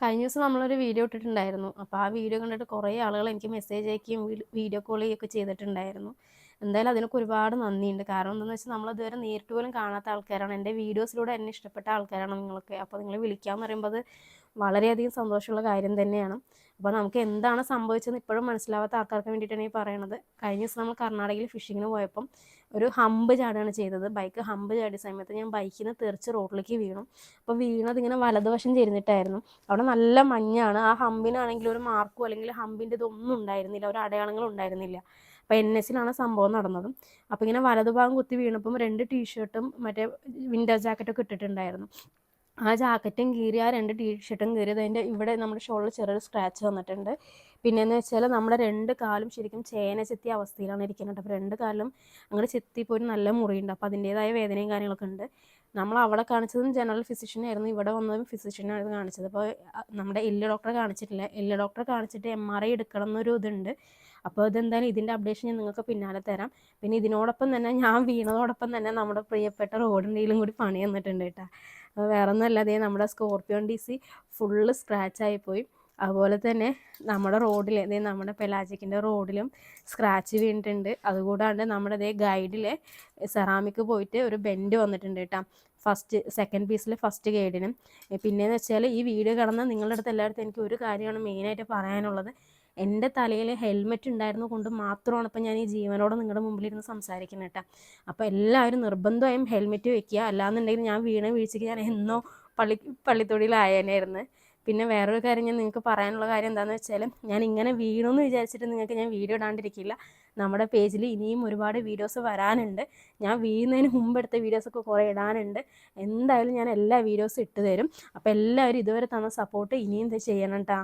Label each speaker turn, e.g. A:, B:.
A: കഴിഞ്ഞ ദിവസം നമ്മളൊരു വീഡിയോ ഇട്ടിട്ടുണ്ടായിരുന്നു. അപ്പോൾ ആ വീഡിയോ കണ്ടിട്ട് കുറേ ആളുകൾ എനിക്ക് മെസ്സേജ് അയക്കുകയും വീഡിയോ കോൾ ചെയ്യുകയൊക്കെ ചെയ്തിട്ടുണ്ടായിരുന്നു. എന്തായാലും അതിനൊക്കെ ഒരുപാട് നന്ദിയുണ്ട്. കാരണം എന്താണെന്ന് വെച്ചാൽ നമ്മളിതുവരെ നേരിട്ട് പോലും കാണാത്ത ആൾക്കാരാണ്. എൻ്റെ വീഡിയോസിലൂടെ എന്നെ ഇഷ്ടപ്പെട്ട ആൾക്കാരാണ് നിങ്ങളൊക്കെ. അപ്പോൾ നിങ്ങൾ വിളിക്കാമെന്ന് പറയുമ്പോൾ അത് വളരെയധികം സന്തോഷമുള്ള കാര്യം തന്നെയാണ്. അപ്പോൾ നമുക്ക് എന്താണ് സംഭവിച്ചതെന്ന് ഇപ്പോഴും മനസ്സിലാവാത്ത ആൾക്കാർക്ക് വേണ്ടിയിട്ടാണ് ഈ പറയണത്. കഴിഞ്ഞ ദിവസം നമ്മൾ കർണാടകയിൽ ഫിഷിങ്ങിന് പോയപ്പം ഒരു ഹമ്പ് ചാടുകയാണ് ചെയ്തത്. ബൈക്ക് ഹമ്പ് ചാടിയ സമയത്ത് ഞാൻ ബൈക്കിൽ നിന്ന് തെറിച്ച് റോഡിലേക്ക് വീണു. അപ്പോൾ വീണത് ഇങ്ങനെ വലതുവശം ചെരിഞ്ഞിട്ടായിരുന്നു. അവിടെ നല്ല മഞ്ഞാണ്. ആ ഹമ്പിനാണെങ്കിൽ ഒരു മാർക്കോ അല്ലെങ്കിൽ ഹമ്പിൻ്റെ ഇതൊന്നും ഉണ്ടായിരുന്നില്ല, ഒരു അടയാളങ്ങളും ഉണ്ടായിരുന്നില്ല. അപ്പോൾ NSലാണ് സംഭവം നടന്നത്. അപ്പോൾ ഇങ്ങനെ വലതുഭാഗം കുത്തി വീണപ്പം 2 ടീഷർട്ടും മറ്റേ വിൻ്റർ ജാക്കറ്റൊക്കെ ഇട്ടിട്ടുണ്ടായിരുന്നു. ആ ജാക്കറ്റും കീറി, ആ 2 ടീഷർട്ടും കീറിയത് അതിൻ്റെ ഇവിടെ നമ്മുടെ ഷോളിൽ ചെറിയൊരു സ്ക്രാച്ച് വന്നിട്ടുണ്ട്. പിന്നെയെന്ന് വെച്ചാൽ നമ്മുടെ 2 കാലും ശരിക്കും ചേന ചെത്തിയ അവസ്ഥയിലാണ് ഇരിക്കുന്നത്. അപ്പോൾ 2 കാലിലും അങ്ങനെ ചെത്തിപ്പോൾ ഒരു നല്ല മുറിയുണ്ട്. അപ്പോൾ അതിൻ്റേതായ വേദനയും കാര്യങ്ങളൊക്കെ ഉണ്ട്. നമ്മൾ അവിടെ കാണിച്ചതും ജനറൽ ഫിസിഷ്യനായിരുന്നു, ഇവിടെ വന്നതും ഫിസിഷ്യനായിരുന്നു കാണിച്ചത്. അപ്പോൾ നമ്മുടെ എല്ല് ഡോക്ടറെ കാണിച്ചിട്ടില്ല. എല്ല് ഡോക്ടറെ കാണിച്ചിട്ട് MRI എടുക്കണം എന്നൊരു ഇതുണ്ട്. അപ്പോൾ ഇതെന്തായാലും ഇതിൻ്റെ അപ്ഡേഷൻ ഞാൻ നിങ്ങൾക്ക് പിന്നാലെ തരാം. പിന്നെ ഇതിനോടൊപ്പം തന്നെ ഞാൻ വീണതോടൊപ്പം തന്നെ നമ്മുടെ പ്രിയപ്പെട്ട റോഡിൻ്റെയിലും കൂടി പണി വന്നിട്ടുണ്ട് കേട്ടോ. വേറെ ഒന്നുമല്ല, അതേ നമ്മുടെ സ്കോർപ്പിയോൺ DC ഫുള്ള് സ്ക്രാച്ചായിപ്പോയി. അതുപോലെ തന്നെ നമ്മുടെ റോഡിൽ, അതേ നമ്മുടെ പെലാജിക്കിൻ്റെ റോഡിലും സ്ക്രാച്ച് വീണിട്ടുണ്ട്. അതുകൂടാണ്ട് നമ്മുടെ അതേ ഗൈഡിലെ സെറാമിക് പോയിട്ട് ഒരു ബെൻഡ് വന്നിട്ടുണ്ട് കേട്ടോ, സെക്കൻഡ് പീസിൽ ഫസ്റ്റ് ഗൈഡിനും. പിന്നെയെന്ന് വെച്ചാൽ ഈ വീഡിയോ കാണുന്ന നിങ്ങളുടെ അടുത്ത് എല്ലായിടത്തും എനിക്ക് ഒരു കാര്യമാണ് മെയിനായിട്ട് പറയാനുള്ളത്. എൻ്റെ തലയിൽ ഹെൽമെറ്റ് ഉണ്ടായിരുന്നത് കൊണ്ട് മാത്രമാണ് ഇപ്പം ഞാൻ ഈ ജീവനോടെ നിങ്ങളുടെ മുമ്പിലിരുന്ന് സംസാരിക്കുന്നത് കേട്ടോ. അപ്പോൾ എല്ലാവരും നിർബന്ധമായും ഹെൽമെറ്റ് വെക്കുക. അല്ലാന്നുണ്ടെങ്കിൽ ഞാൻ വീഴ്ചയ്ക്ക് ഞാൻ എന്നോ പള്ളിത്തൊടിയിലായേനായിരുന്നു. പിന്നെ വേറൊരു കാര്യം ഞാൻ നിങ്ങൾക്ക് പറയാനുള്ള കാര്യം എന്താണെന്ന് വെച്ചാൽ, ഞാൻ ഇങ്ങനെ വീണമെന്ന് വിചാരിച്ചിട്ട് നിങ്ങൾക്ക് ഞാൻ വീഡിയോ ഇടാണ്ടിരിക്കില്ല. നമ്മുടെ പേജിൽ ഇനിയും ഒരുപാട് വീഡിയോസ് വരാനുണ്ട്. ഞാൻ വീഴുന്നതിന് മുമ്പ് എടുത്ത വീഡിയോസൊക്കെ കുറേ ഇടാനുണ്ട്. എന്തായാലും ഞാൻ എല്ലാ വീഡിയോസും ഇട്ട് തരും. അപ്പോൾ എല്ലാവരും ഇതുവരെ തന്ന സപ്പോർട്ട് ഇനിയും ചെയ്യണം കേട്ടോ.